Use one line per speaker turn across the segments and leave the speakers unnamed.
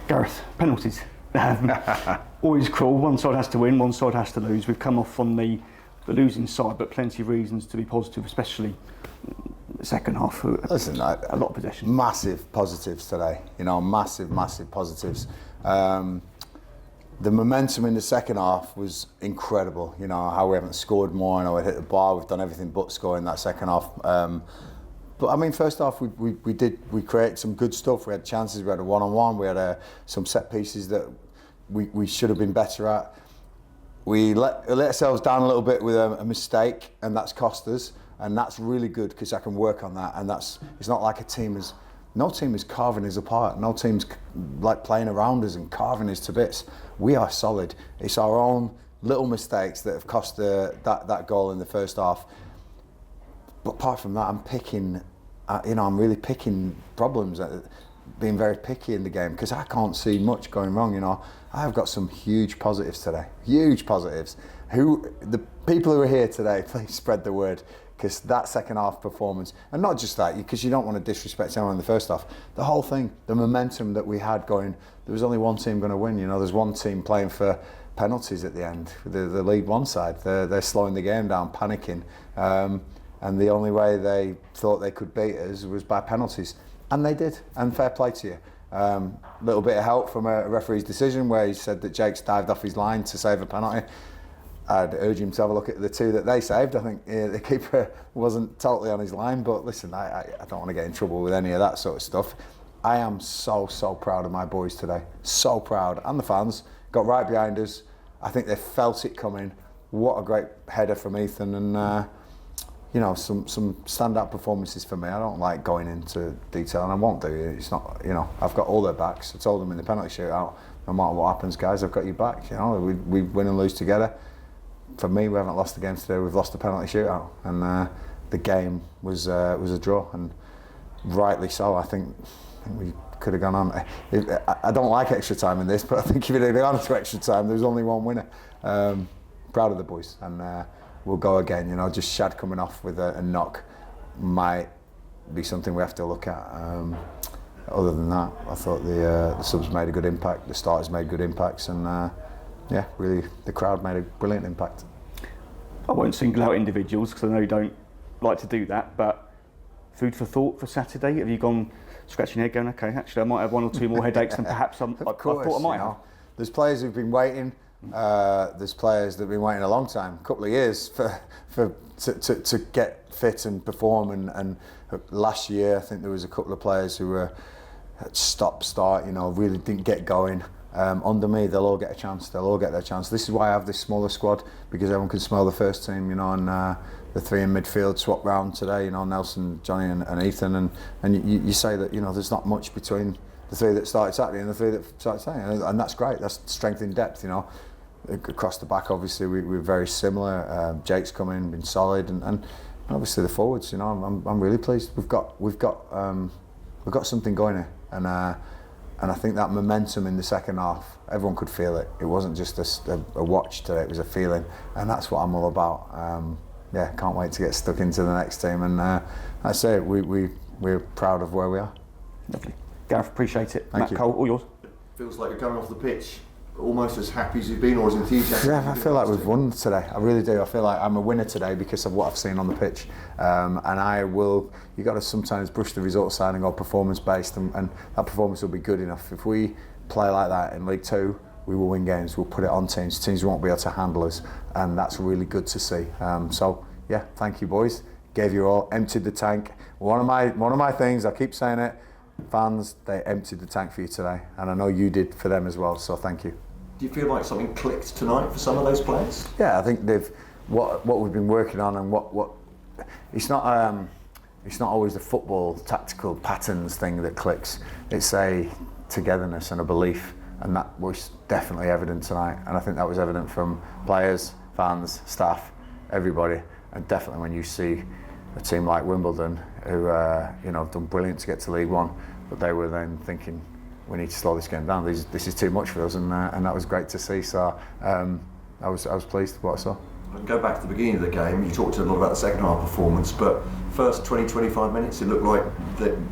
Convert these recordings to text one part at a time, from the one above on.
Gareth, penalties. Always cruel. One side has to win, one side has to lose. We've come off on the losing side, but plenty of reasons to be positive, especially the second half.
Listen,
a lot of possession.
Massive positives today. Massive positives. The momentum in the second half was incredible. How we haven't scored more. I know we hit the bar. We've done everything but score in that second half. But I mean, first half we created some good stuff. We had chances. We had a one-on-one. We had some set pieces that we should have been better at. We let ourselves down a little bit with a mistake, and that's cost us. And that's really good because I can work on that. And it's not like no team is carving us apart. No team's like playing around us and carving us to bits. We are solid. It's our own little mistakes that have cost that goal in the first half. But apart from that, I'm really picking problems, being very picky in the game because I can't see much going wrong. I've got some huge positives today. Huge positives. The people who are here today, please spread the word. Because that second half performance, and not just that, because you don't want to disrespect anyone in the first half, the whole thing, the momentum that we had going, there was only one team going to win. There's one team playing for penalties at the end, the League One side. They're slowing the game down, panicking, and the only way they thought they could beat us was by penalties. And they did, and fair play to you. Little bit of help from a referee's decision where he said that Jake's dived off his line to save a penalty. I'd urge him to have a look at the two that they saved. I think the keeper wasn't totally on his line, but listen, I don't want to get in trouble with any of that sort of stuff. I am so so proud of my boys today. So proud, and the fans got right behind us. I think they felt it coming. What a great header from Ethan, and some standout performances for me. I don't like going into detail, and I won't do. It's not, I've got all their backs. I told them in the penalty shootout, no matter what happens, guys, I've got your back. We win and lose together. For me, we haven't lost the game today. We've lost the penalty shootout, and the game was a draw, and rightly so. I think we could have gone on. I don't like extra time in this, but I think if it had gone to extra time, there was only one winner. Proud of the boys, and we'll go again. Just Shad coming off with a knock might be something we have to look at. Other than that, I thought the subs made a good impact. The starters made good impacts, and. Really, the crowd made a brilliant impact.
I won't single out individuals because I know you don't like to do that, but food for thought for Saturday? Have you gone scratching your head going, okay, actually I might have one or two more headaches than perhaps I thought I might have?
There's players who've been waiting, there's players that have been waiting a long time, a couple of years to get fit and perform, and last year I think there was a couple of players who were at stop-start, really didn't get going. Under me, they'll all get a chance. They'll all get their chance. This is why I have this smaller squad, because everyone can smell the first team, and the three in midfield swap round today. Nelson, Johnny, and Ethan, and you say that there's not much between the three that started Saturday and the three that started Saturday, and that's great. That's strength in depth. Across the back, obviously we're very similar. Jake's come in, been solid, and obviously the forwards. I'm really pleased. We've got something going here, and I think that momentum in the second half, everyone could feel it. It wasn't just a watch today, it was a feeling. And that's what I'm all about. Can't wait to get stuck into the next team. And I say we're proud of where we are.
Lovely. Gareth, appreciate it.
Thank you.
Cole, all yours.
It feels like you're coming off the pitch almost as happy as you've been, or as enthusiastic.
Yeah, I feel like we've won today. I really do. I feel like I'm a winner today because of what I've seen on the pitch. You got to sometimes brush the result aside and go performance based, and that performance will be good enough. If we play like that in League Two, we will win games. We'll put it on teams. Teams won't be able to handle us, and that's really good to see. Thank you, boys. Gave you all, emptied the tank. One of my things, I keep saying it, fans, they emptied the tank for you today, and I know you did for them as well. So thank you.
Do you feel like something clicked tonight for some of those players?
Yeah, I think they've what we've been working on, and what it's not always the football tactical patterns thing that clicks. It's a togetherness and a belief, and that was definitely evident tonight. And I think that was evident from players, fans, staff, everybody. And definitely when you see a team like Wimbledon, who have done brilliant to get to League One, but they were then thinking, we need to slow this game down. This is too much for us, and that was great to see. So I was pleased with what I saw.
Go back to the beginning of the game. You talked a lot about the second half performance, but first 20-25 minutes, it looked like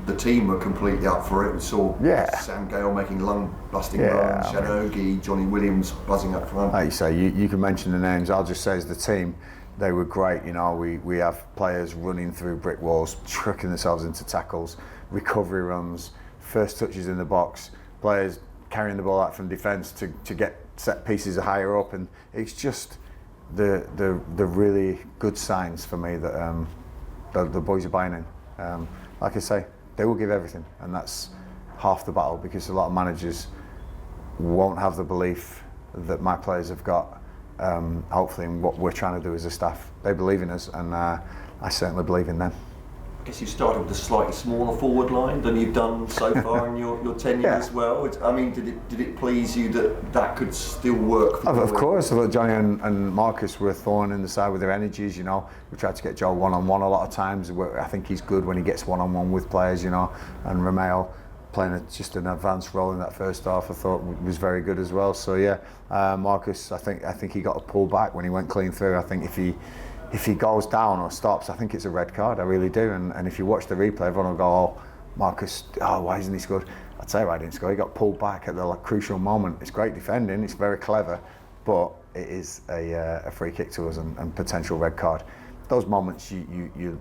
the team were completely up for it. We saw Sam Gale making lung-busting runs, Shanogi, Johnny Williams buzzing up front.
Like you say, you can mention the names. I'll just say as the team, they were great. You know, we have players running through brick walls, trucking themselves into tackles, recovery runs, first touches in the box, players carrying the ball out from defence to get set pieces higher up, and it's just the really good signs for me that the boys are buying in. Like I say, they will give everything, and that's half the battle, because a lot of managers won't have the belief that my players have got, hopefully, in what we're trying to do as a staff. They believe in us, and I certainly believe in them.
I guess you started with a slightly smaller forward line than you've done so far in your tenure as well. I mean, did it please you that could still work for you?
Of course. Look, Johnny and Marcus were a thorn in the side with their energies, you know. We tried to get Joe one-on-one a lot of times. I think he's good when he gets one-on-one with players, you know. And Romeo playing just an advanced role in that first half, I thought was very good as well. So yeah, Marcus, I think he got a pull back when he went clean through. I think if he goes down or stops, I think it's a red card. I really do. And if you watch the replay, everyone will go, "Oh, Marcus, why isn't he scored?" I'd say why he didn't score. He got pulled back at the crucial moment. It's great defending. It's very clever, but it is a free kick to us and potential red card. Those moments you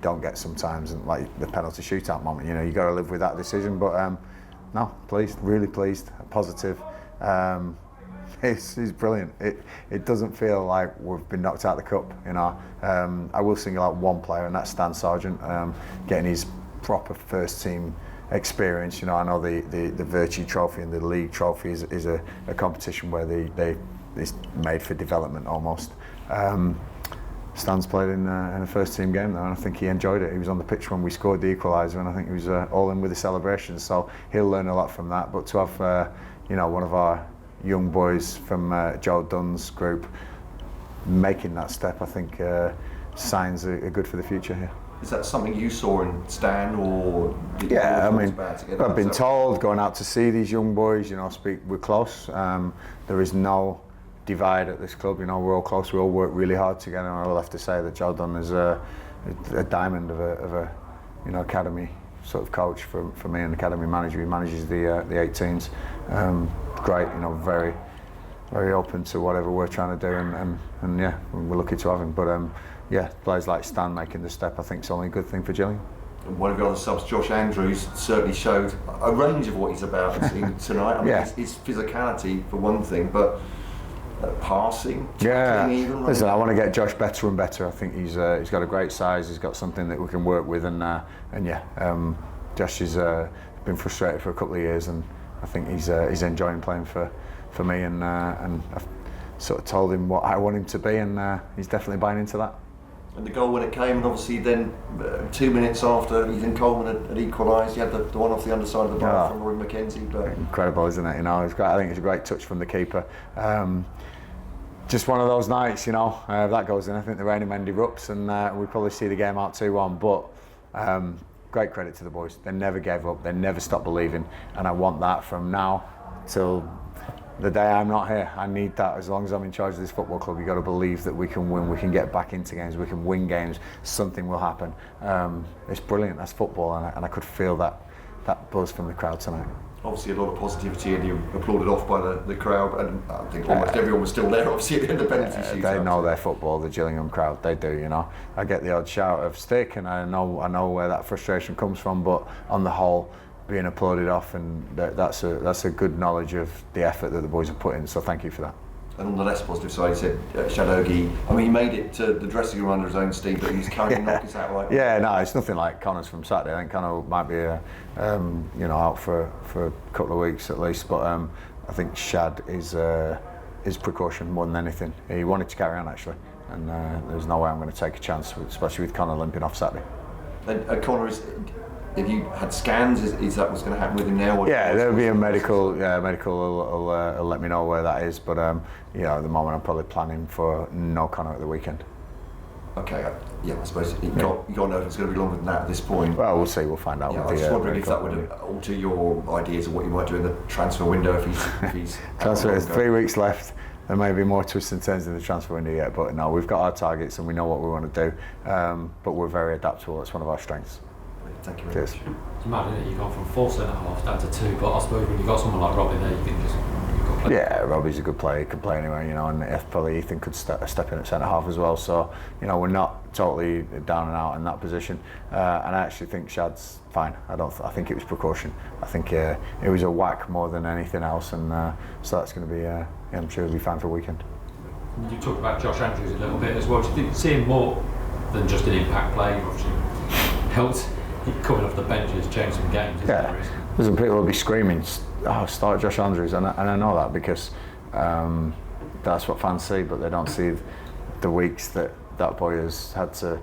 don't get sometimes, and like the penalty shootout moment, you know, you got to live with that decision. But no, pleased, really pleased, positive. It's brilliant. It doesn't feel like we've been knocked out of the cup, you know. I will single out one player, and that's Stan Sargent, getting his proper first team experience. You know, I know the Virtue Trophy and the League Trophy is a competition where it's made for development almost. Stan's played in a first team game though, and I think he enjoyed it. He was on the pitch when we scored the equaliser, and I think he was all in with the celebrations. So he'll learn a lot from that. But to have one of our young boys from Joe Dunn's group making that step, I think signs are good for the future here.
Is that something you saw in Stan, or did
I mean, I've been told going out to see these young boys, you know, we're close. There is no divide at this club, you know, we're all close, we all work really hard together, and I will have to say that Joe Dunn is a diamond of a academy sort of coach for me, and academy manager. He manages the 18s. Great, you know, very, very open to whatever we're trying to do, and yeah, we're lucky to have him. But players like Stan making the step, I think, is only a good thing for Gillingham.
And one of your other subs, Josh Andrews, certainly showed a range of what he's about tonight. I mean, his physicality for one thing, but passing, tackling even.
Listen, I want to get Josh better and better. I think he's got a great size. He's got something that we can work with, and Josh has been frustrated for a couple of years, and I think he's enjoying playing for me, and I've sort of told him what I want him to be, and he's definitely buying into that.
And the goal when it came, and obviously then 2 minutes after Ethan Coleman had equalised, you had the one off the underside of the bar from Roy McKenzie. But
incredible, isn't it? You know, it's great. I think it's a great touch from the keeper. Just one of those nights, you know. If that goes in, I think the raining end erupts, and we probably see the game out 2-1. But great credit to the boys. They never gave up. They never stopped believing, and I want that from now till the day I'm not here. I need that. As long as I'm in charge of this football club, you've got to believe that we can win, we can get back into games, we can win games, something will happen. It's brilliant, that's football, and I could feel that buzz from the crowd tonight.
Obviously a lot of positivity, and you applauded off by the crowd, and I think almost everyone was still there, obviously, at the end of the penalty shootout.
They know their football, the Gillingham crowd, they do, you know. I get the odd shout of stick, and I know where that frustration comes from, but on the whole, being applauded off, and that's a good knowledge of the effort that the boys have put in, so thank you for that. And
on the less positive side, you said Shadogi, I mean, he made it to the dressing room under his own steam, but he's carrying knock, is that right? Yeah,
no, it's nothing like Connor's from Saturday. I think Connor might be out for a couple of weeks at least, but I think Shad is precaution more than anything. He wanted to carry on actually, and there's no way I'm going to take a chance, especially with Connor limping off Saturday.
And Connor if you had scans, is that what's going to happen with him now?
There'll be a medical. Medical will let me know where that is. But at the moment, I'm probably planning for no Connor at the weekend.
Okay, I suppose you can't know if it's going to be longer than that at this point.
Well, we'll see. We'll find out.
I was just wondering if that would alter your ideas of what you might do in the transfer window if he's
transfer. There's 3 weeks left. there may be more twists and turns in the transfer window yet, but no, we've got our targets and we know what we want to do, but we're very adaptable. That's one of our strengths.
Thank you very much.
It's mad, isn't it? You've gone from 4 centre-halves down to 2, but I suppose when you've got someone like Robbie there, you can just...
Yeah, Robbie's a good player. He can play anywhere, you know, and if probably Ethan could step in at centre half as well. So, you know, we're not totally down and out in that position. And I actually think Shad's fine. I think it was precaution. I think it was a whack more than anything else, and so that's going to be. I'm sure it'll be fine for the weekend.
You talked about Josh Andrews a little bit as well. Do you see him more than just an impact play? Obviously, helped coming off the bench has changed some games.
Yeah, there's some people will be screaming, "Oh, start Josh Andrews," and I know that because that's what fans see, but they don't see the weeks that boy has had to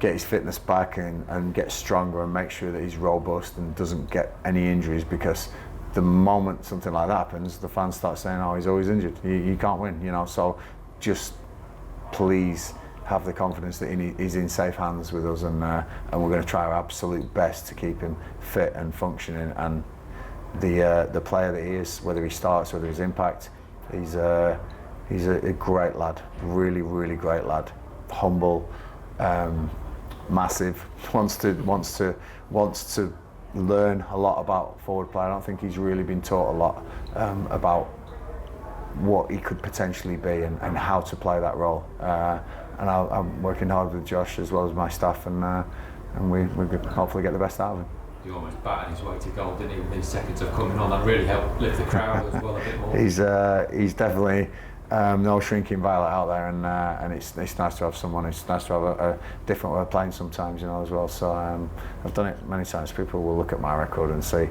get his fitness back and get stronger and make sure that he's robust and doesn't get any injuries, because the moment something like that happens, the fans start saying, "Oh, he's always injured. You can't win," you know. So just please have the confidence that he's in safe hands with us, and we're going to try our absolute best to keep him fit and functioning. And the player that he is, whether he starts, whether he's impact, he's a great lad, really, really great lad, humble, massive, wants to learn a lot about forward play. I don't think he's really been taught a lot about what he could potentially be and how to play that role. And I'm working hard with Josh as well as my staff, and we could hopefully get the best out of him.
He almost batted his way to goal, didn't he, with these seconds of coming on? That really helped lift the crowd as well a bit more.
He's definitely no shrinking violet out there, and it's nice to have someone. It's nice to have a different way of playing sometimes, you know, as well. So I've done it many times. People will look at my record and see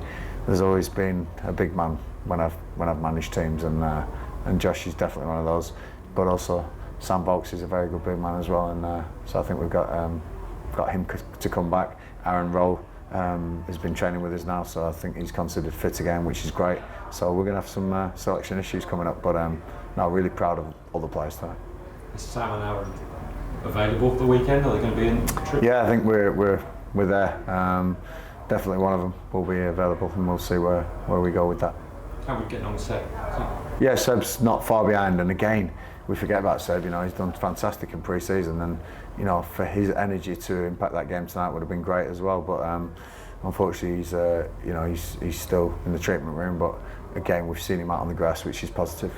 there's always been a big man when I've managed teams, and Josh is definitely one of those. But also Sam Bolks is a very good big man as well, and so I think we've got him to come back. Aaron Rowe has been training with us now, so I think he's considered fit again, which is great. So we're going to have some selection issues coming up, but no, really proud of all the players tonight.
Is Sam and Aaron available for the weekend? Are they going to be in the trip?
Yeah, I think we're there. Definitely one of them will be available, and we'll see where we go with that.
How are we getting on with Seb?
Yeah, Seb's not far behind, and again, we forget about Seb. You know, he's done fantastic in pre-season, and you know, for his energy to impact that game tonight would have been great as well. But unfortunately, he's still in the treatment room. But again, we've seen him out on the grass, which is positive.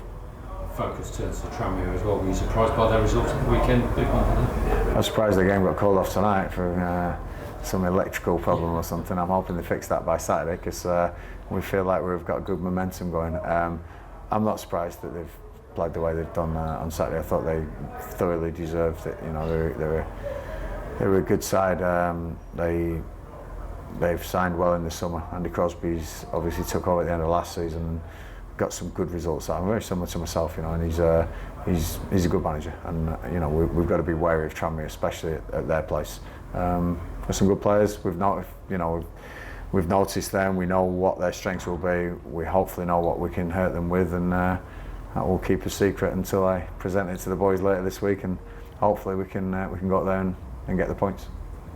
Focus turns to Tranmere as well. Were you surprised by their results at the weekend? Big one for them.
I was surprised the game got called off tonight for some electrical problem or something. I'm hoping they fix that by Saturday, because we feel like we've got good momentum going. I'm not surprised that they've played the way they've done on Saturday. I thought they thoroughly deserved it. You know, they were a good side. They've signed well in the summer. Andy Crosby's obviously took over at the end of last season and got some good results. I'm very similar to myself, you know, and he's a good manager. And you know, we've got to be wary of Tranmere, especially at their place. There's some good players. We've noticed them. We know what their strengths will be. We hopefully know what we can hurt them with, and that will keep a secret until I present it to the boys later this week. And hopefully we can go out there and get the points.